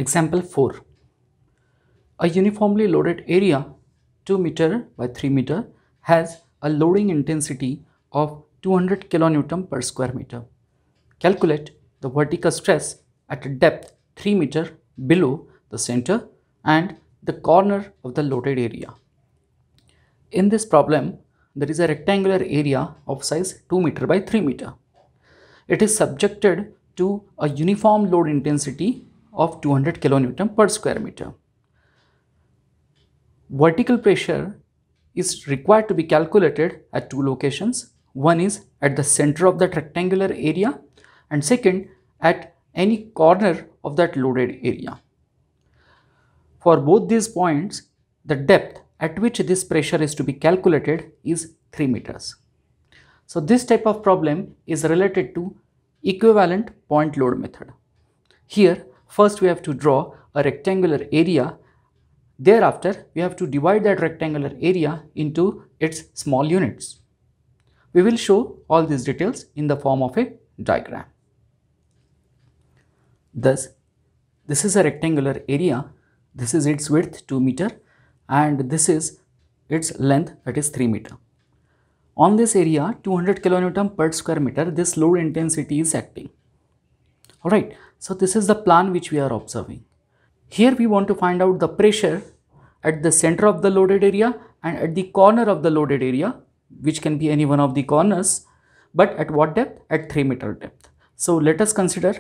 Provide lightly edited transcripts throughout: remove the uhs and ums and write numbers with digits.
Example 4. A uniformly loaded area 2 meter by 3 meter has a loading intensity of 200 kilonewton per square meter. Calculate the vertical stress at a depth 3 meter below the center and the corner of the loaded area. In this problem, there is a rectangular area of size 2 meter by 3 meter. It is subjected to a uniform load intensity of 200 kilonewton per square meter. Vertical pressure is required to be calculated at two locations. One is at the center of that rectangular area and second at any corner of that loaded area. For both these points, the depth at which this pressure is to be calculated is 3 meters. So this type of problem is related to equivalent point load method. Here, first we have to draw a rectangular area. Thereafter, we have to divide that rectangular area into its small units. We will show all these details in the form of a diagram. Thus, this is a rectangular area. This is its width 2 meter and this is its length, that is 3 meter. On this area 200 kilonewton per square meter, this load intensity is acting. Alright, so this is the plan which we are observing. Here we want to find out the pressure at the center of the loaded area and at the corner of the loaded area, which can be any one of the corners, but at what depth? At 3 meter depth. So let us consider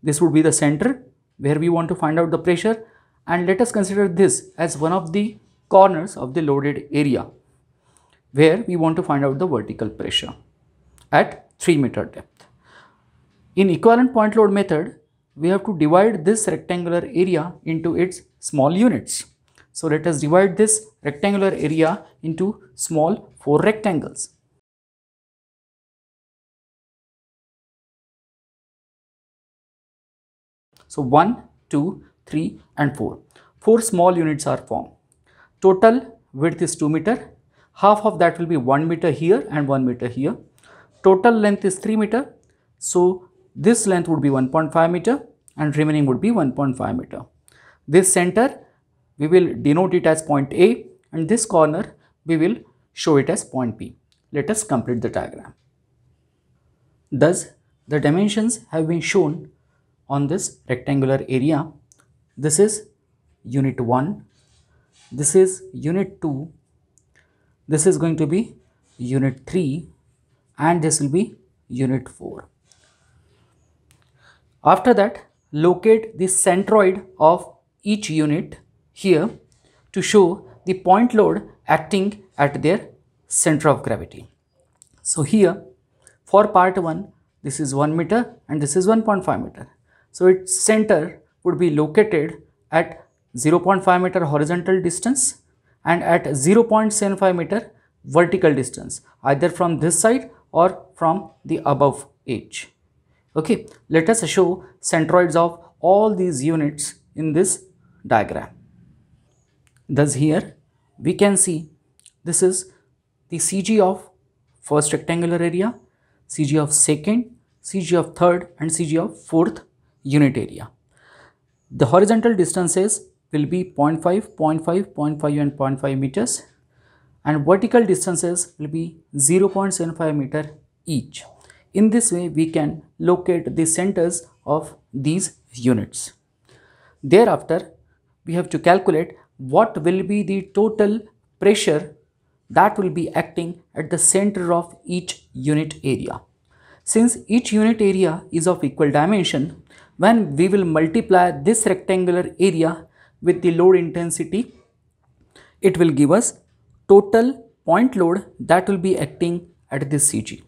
this would be the center where we want to find out the pressure, and let us consider this as one of the corners of the loaded area where we want to find out the vertical pressure at 3 meter depth. In equivalent point load method, we have to divide this rectangular area into its small units. So let us divide this rectangular area into small 4 rectangles. So 1, 2, 3 and 4. 4 small units are formed. Total width is 2 meter. Half of that will be 1 meter here and 1 meter here. Total length is 3 meter. So this length would be 1.5 meter and remaining would be 1.5 meter. This center we will denote it as point A and this corner we will show it as point B. Let us complete the diagram. Thus, the dimensions have been shown on this rectangular area. This is unit 1, this is unit 2, this is going to be unit 3 and this will be unit 4. After that, locate the centroid of each unit here to show the point load acting at their center of gravity. So here for part 1, this is 1 meter and this is 1.5 meter. So its center would be located at 0.5 meter horizontal distance and at 0.75 meter vertical distance, either from this side or from the above edge. Okay, let us show centroids of all these units in this diagram. Thus here we can see this is the CG of first rectangular area, CG of second, CG of third and CG of fourth unit area. The horizontal distances will be 0.5, 0.5, 0.5 and 0.5 meters and vertical distances will be 0.75 meter each. In this way we can locate the centers of these units. Thereafter we have to calculate what will be the total pressure that will be acting at the center of each unit area. Since each unit area is of equal dimension, when we will multiply this rectangular area with the load intensity, it will give us total point load that will be acting at this CG.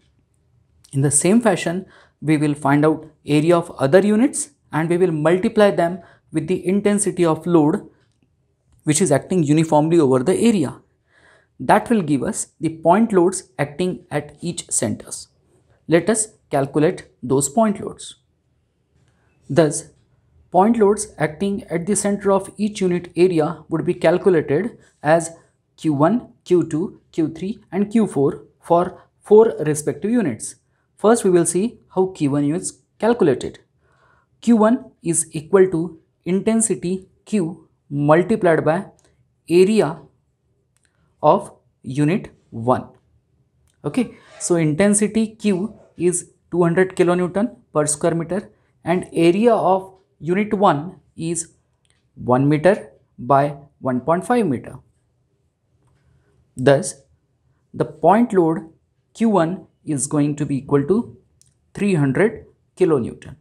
In the same fashion, we will find out area of other units and we will multiply them with the intensity of load which is acting uniformly over the area. That will give us the point loads acting at each centers. Let us calculate those point loads. Thus, point loads acting at the center of each unit area would be calculated as Q1, Q2, Q3 and Q4 for 4 respective units. First we will see how Q1 is calculated. Q1 is equal to intensity Q multiplied by area of unit 1. Okay, so intensity Q is 200 kilonewton per square meter and area of unit 1 is 1 meter by 1.5 meter. Thus, the point load Q1 is going to be equal to 300 kilonewton.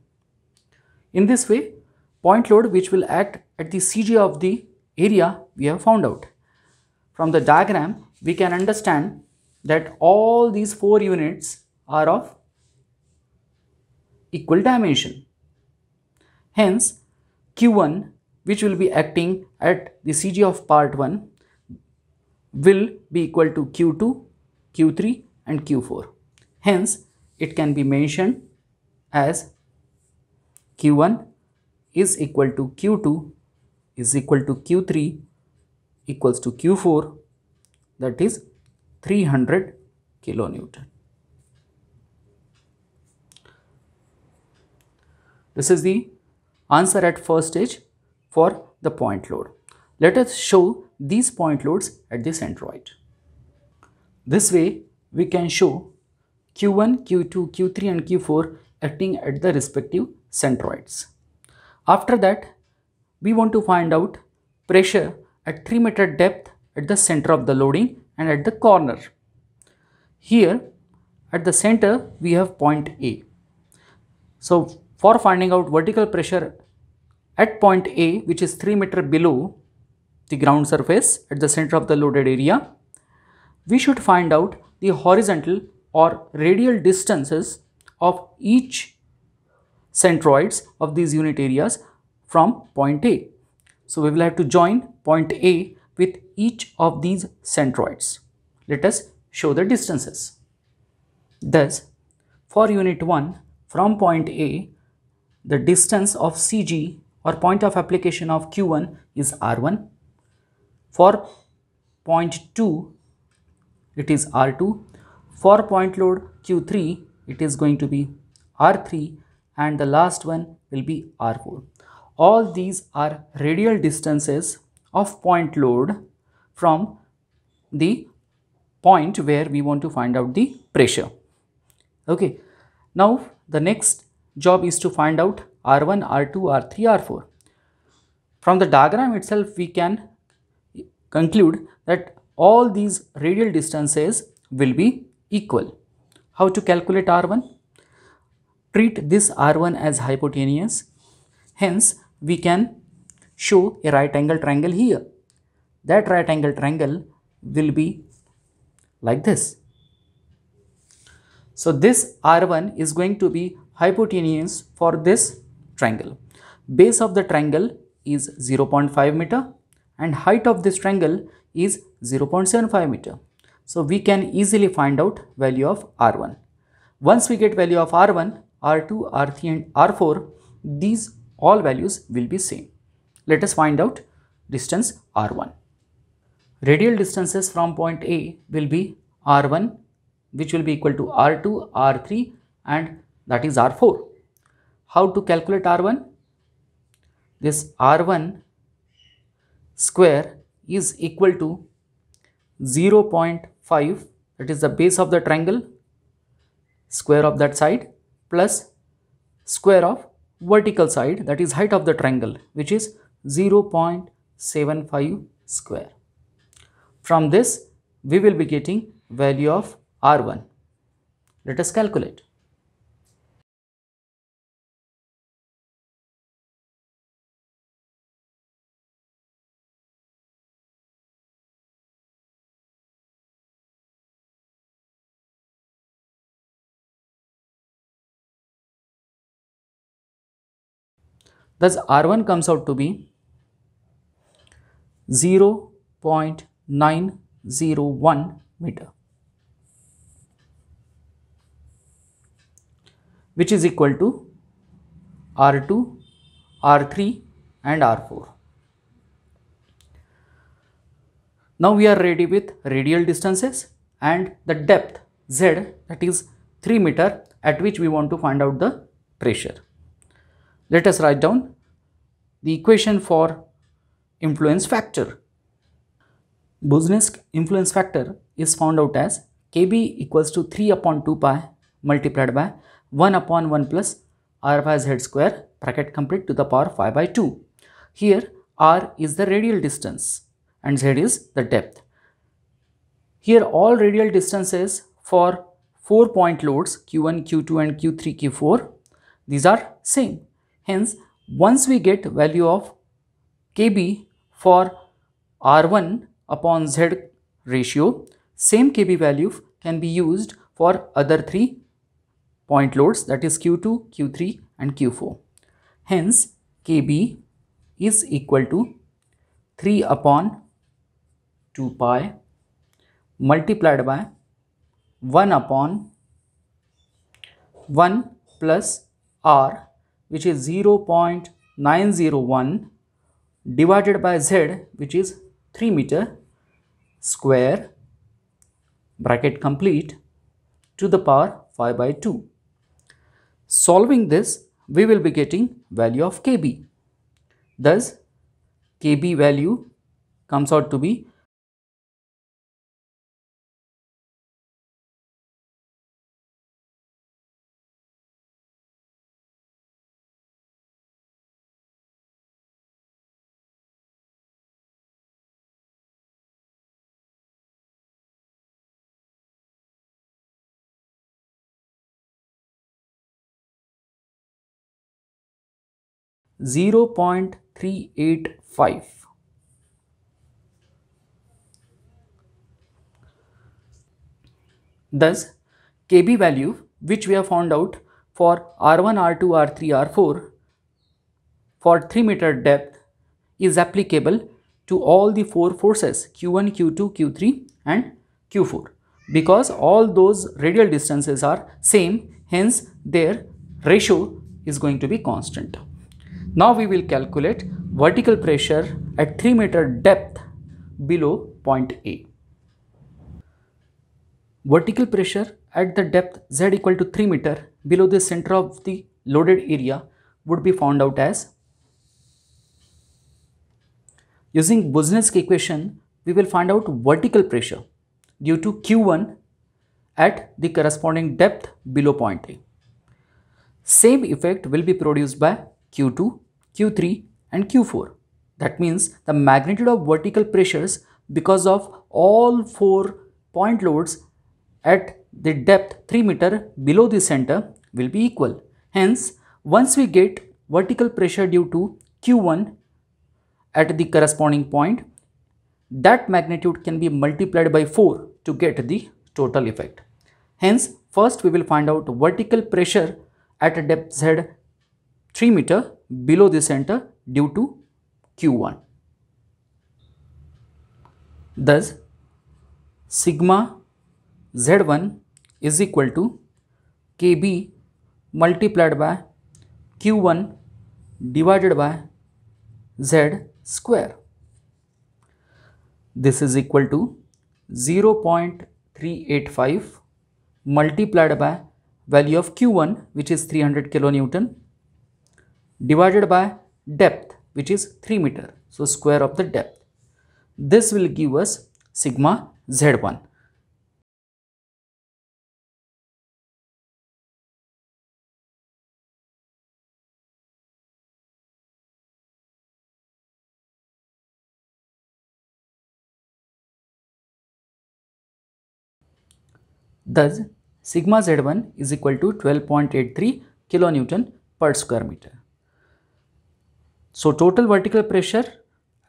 In this way, point load which will act at the CG of the area we have found out. From the diagram, we can understand that all these 4 units are of equal dimension. Hence, Q1 which will be acting at the CG of part 1 will be equal to Q2, Q3 and Q4. Hence, it can be mentioned as Q1 is equal to Q2 is equal to Q3 equals to Q4, that is 300 kilonewton. This is the answer at first stage for the point load. Let us show these point loads at the centroid. This way we can show Q1, Q2, Q3 and Q4 acting at the respective centroids. After that, we want to find out pressure at 3 meter depth at the center of the loading and at the corner. Here at the center we have point A. So for finding out vertical pressure at point A, which is 3 meter below the ground surface at the center of the loaded area, we should find out the horizontal or radial distances of each centroids of these unit areas from point A. So we will have to join point A with each of these centroids. Let us show the distances. Thus, for unit 1 from point A, the distance of CG or point of application of Q1 is R1. For point 2, it is R2. For point load Q3, it is going to be R3 and the last one will be R4. All these are radial distances of point load from the point where we want to find out the pressure. Okay, now the next job is to find out R1, R2, R3, R4. From the diagram itself, we can conclude that all these radial distances will be equal. How to calculate R1? Treat this R1 as hypotenuse. Hence, we can show a right angle triangle here. That right angle triangle will be like this. So this R1 is going to be hypotenuse for this triangle. Base of the triangle is 0.5 meter and height of this triangle is 0.75 meter. So we can easily find out value of R1. Once we get value of R1, R2, R3 and R4, these all values will be same. Let us find out distance R1. Radial distances from point A will be R1, which will be equal to R2, R3 and that is R4. How to calculate R1? This R1 square is equal to 0.5, that is the base of the triangle, square of that side plus square of vertical side, that is height of the triangle, which is 0.75 square. From this we will be getting value of R1. Let us calculate. Thus R1 comes out to be 0.901 meter, which is equal to R2, R3 and R4. Now we are ready with radial distances and the depth Z, that is 3 meter, at which we want to find out the pressure. Let us write down the equation for influence factor. Boussinesq influence factor is found out as Kb equals to 3 upon 2 pi multiplied by 1 upon 1 plus r by z square bracket complete to the power 5 by 2. Here r is the radial distance and z is the depth. Here all radial distances for 4 point loads q1, q2 and q3, q4, these are same. Hence, once we get value of Kb for R1 upon Z ratio, same Kb value can be used for other 3 point loads, that is Q2, Q3 and Q4. Hence, Kb is equal to 3 upon 2 pi multiplied by 1 upon 1 plus R, which is 0.901 divided by Z, which is 3 meter square bracket complete to the power 5 by 2. Solving this, we will be getting value of Kb. Thus, Kb value comes out to be 0.385. Thus, Kb value which we have found out for R1, R2, R3, R4 for 3 meter depth is applicable to all the 4 forces Q1, Q2, Q3 and Q4, because all those radial distances are same, hence their ratio is going to be constant. Now we will calculate vertical pressure at 3 meter depth below point A. Vertical pressure at the depth z equal to 3 meter below the center of the loaded area would be found out as, using Boussinesq equation, we will find out vertical pressure due to Q1 at the corresponding depth below point A. Same effect will be produced by Q2, Q3 and Q4. That means the magnitude of vertical pressures because of all 4 point loads at the depth 3 meter below the center will be equal. Hence, once we get vertical pressure due to Q1 at the corresponding point, that magnitude can be multiplied by 4 to get the total effect. Hence, first we will find out vertical pressure at a depth z 3 meter below the center due to Q1. Thus, sigma Z1 is equal to Kb multiplied by Q1 divided by Z square. This is equal to 0.385 multiplied by value of Q1, which is 300 kilonewton, divided by depth, which is 3 meter. So square of the depth. This will give us sigma Z1. Thus, sigma Z1 is equal to 12.83 kilonewton per square meter. So, total vertical pressure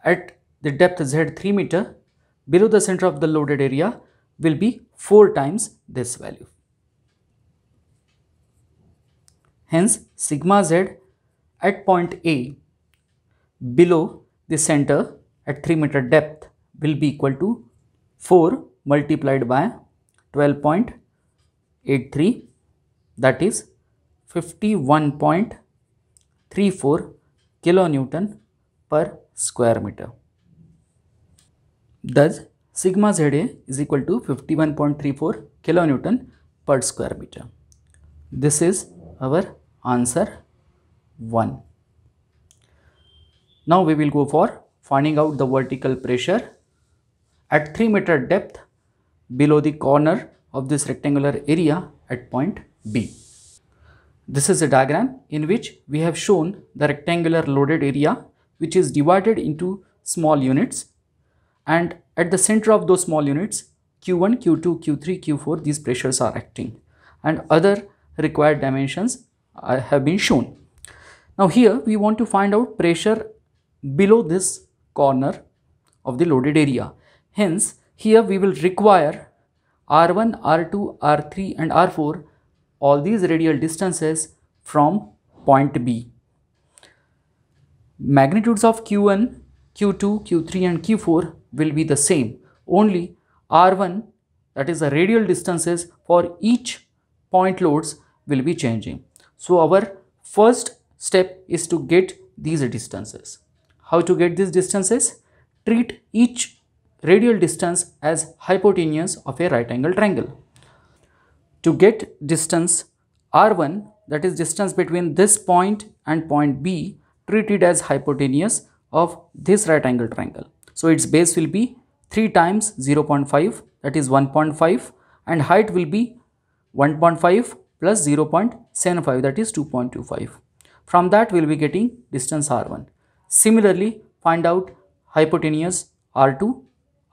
at the depth Z 3 meter below the center of the loaded area will be 4 times this value. Hence, sigma Z at point A below the center at 3 meter depth will be equal to 4 multiplied by 12.83, that is 51.34 kilonewton per square meter. Thus, sigma ZA is equal to 51.34 kilonewton per square meter. This is our answer 1. Now we will go for finding out the vertical pressure at 3-meter depth below the corner of this rectangular area at point B. This is a diagram in which we have shown the rectangular loaded area which is divided into small units, and at the center of those small units Q1, Q2, Q3, Q4 these pressures are acting, and other required dimensions have been shown. Now here we want to find out pressure below this corner of the loaded area. Hence here we will require R1, R2, R3 and R4, all these radial distances from point B. Magnitudes of Q1, Q2, Q3 and Q4 will be the same. Only R1, that is the radial distances for each point loads, will be changing. So our first step is to get these distances. How to get these distances? Treat each radial distance as hypotenuse of a right angle triangle. To get distance R1, that is distance between this point and point B, treat it as hypotenuse of this right angle triangle. So its base will be 3 times 0.5, that is 1.5, and height will be 1.5 plus 0.75, that is 2.25. From that we will be getting distance R1. Similarly, find out hypotenuse R2,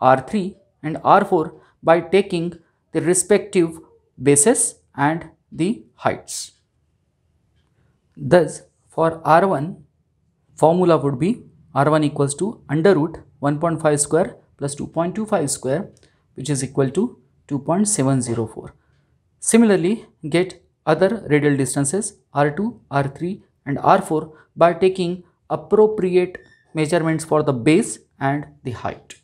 R3 and R4 by taking the respective bases and the heights. Thus, for R1, formula would be R1 equals to under root 1.5 square plus 2.25 square, which is equal to 2.704. Similarly, get other radial distances R2, R3 and R4 by taking appropriate measurements for the base and the height.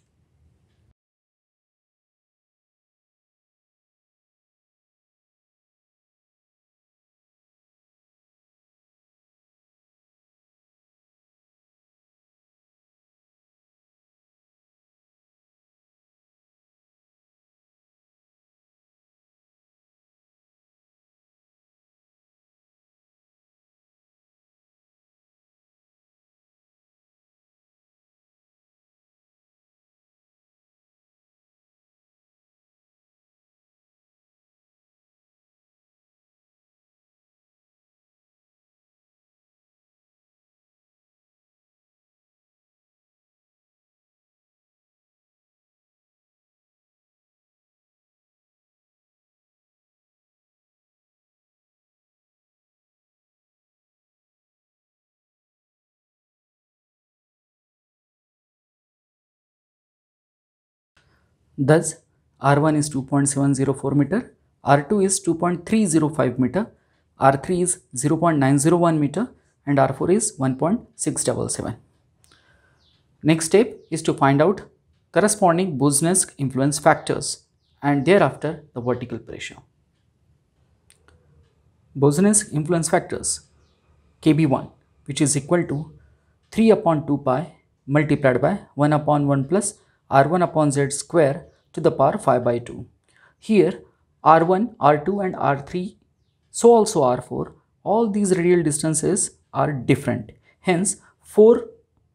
Thus, R1 is 2.704 meter, R2 is 2.305 meter, R3 is 0.901 meter and R4 is 1.677. Next step is to find out corresponding Boussinesq influence factors and thereafter the vertical pressure. Boussinesq influence factors KB1, which is equal to 3 upon 2 pi multiplied by 1 upon 1 plus R1 upon Z square to the power 5 by 2. Here R1, R2 and R3, so also R4, all these radial distances are different. Hence 4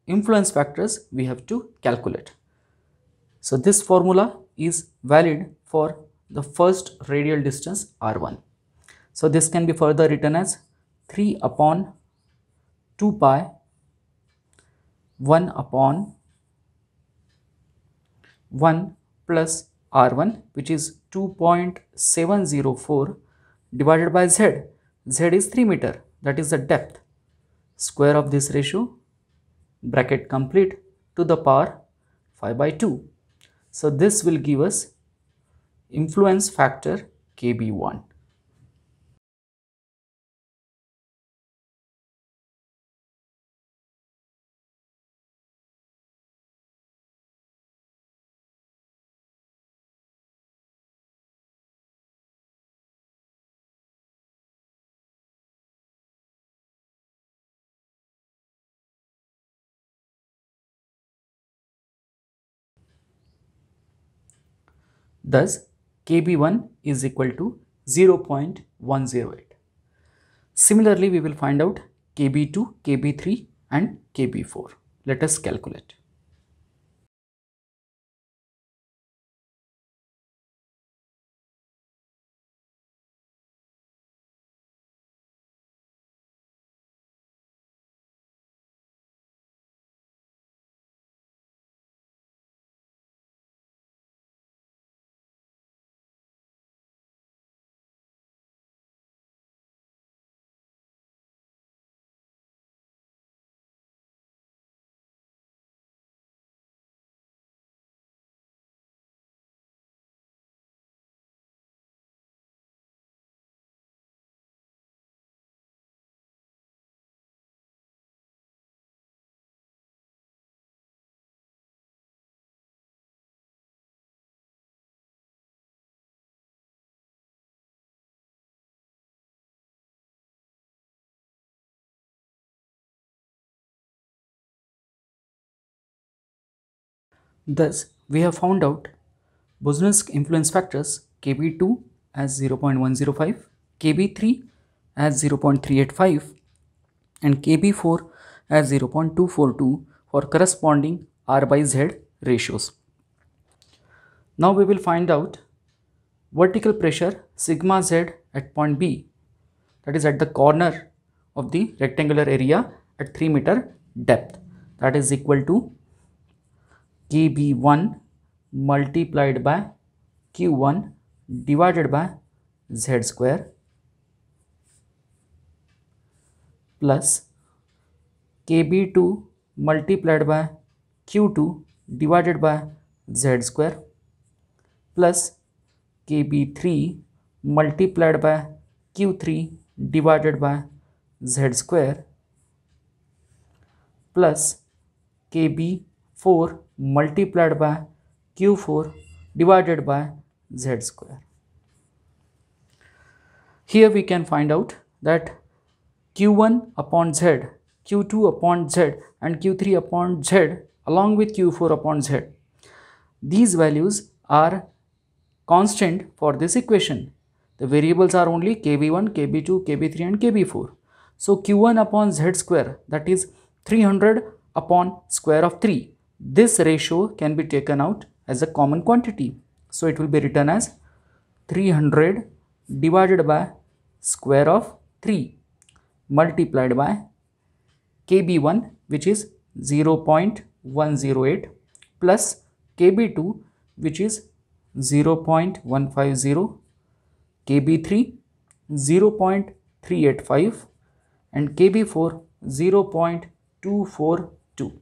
influence factors we have to calculate. So this formula is valid for the first radial distance R1. So this can be further written as 3 upon 2 pi 1 upon 1 plus R1, which is 2.704 divided by Z. Z is 3 meter, that is the depth. Square of this ratio, bracket complete, to the power 5 by 2. So this will give us influence factor KB1. Thus, KB1 is equal to 0.108. Similarly, we will find out KB2, KB3 and KB4. Let us calculate. Thus, we have found out Bosnian influence factors Kb2 as 0.105, Kb3 as 0.385 and Kb4 as 0.242 for corresponding R by Z ratios. Now we will find out vertical pressure sigma Z at point B, that is at the corner of the rectangular area at 3 meter depth, that is equal to Kb1 multiplied by Q1 divided by Z square plus Kb2 multiplied by Q2 divided by Z square plus Kb3 multiplied by Q3 divided by Z square plus Kb4 multiplied by Q4 divided by Z square. Here we can find out that Q1 upon Z, Q2 upon Z and Q3 upon Z along with Q4 upon Z. These values are constant for this equation. The variables are only Kb1, Kb2, Kb3 and Kb4. So Q1 upon Z square, that is 300 upon square of 3. This ratio can be taken out as a common quantity. So it will be written as 300 divided by square of 3 multiplied by Kb1, which is 0.108 plus Kb2, which is 0.150, Kb3 0.385 and Kb4 0.242.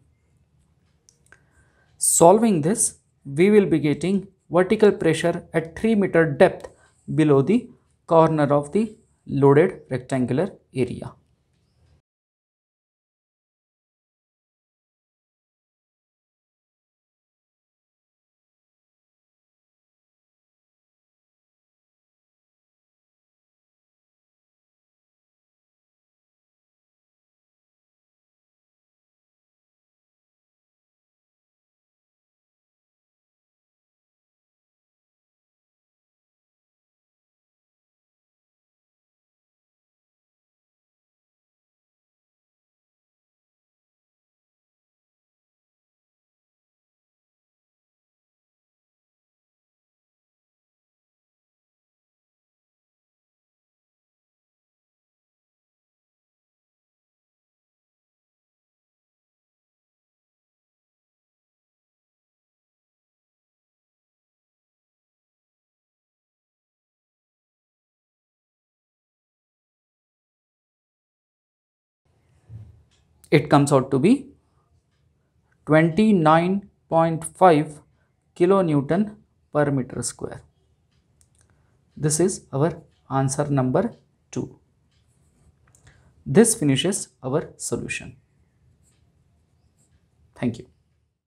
Solving this, we will be getting vertical pressure at 3 meter depth below the corner of the loaded rectangular area. It comes out to be 29.5 kilonewton per meter square. This is our answer number 2. This finishes our solution. Thank you.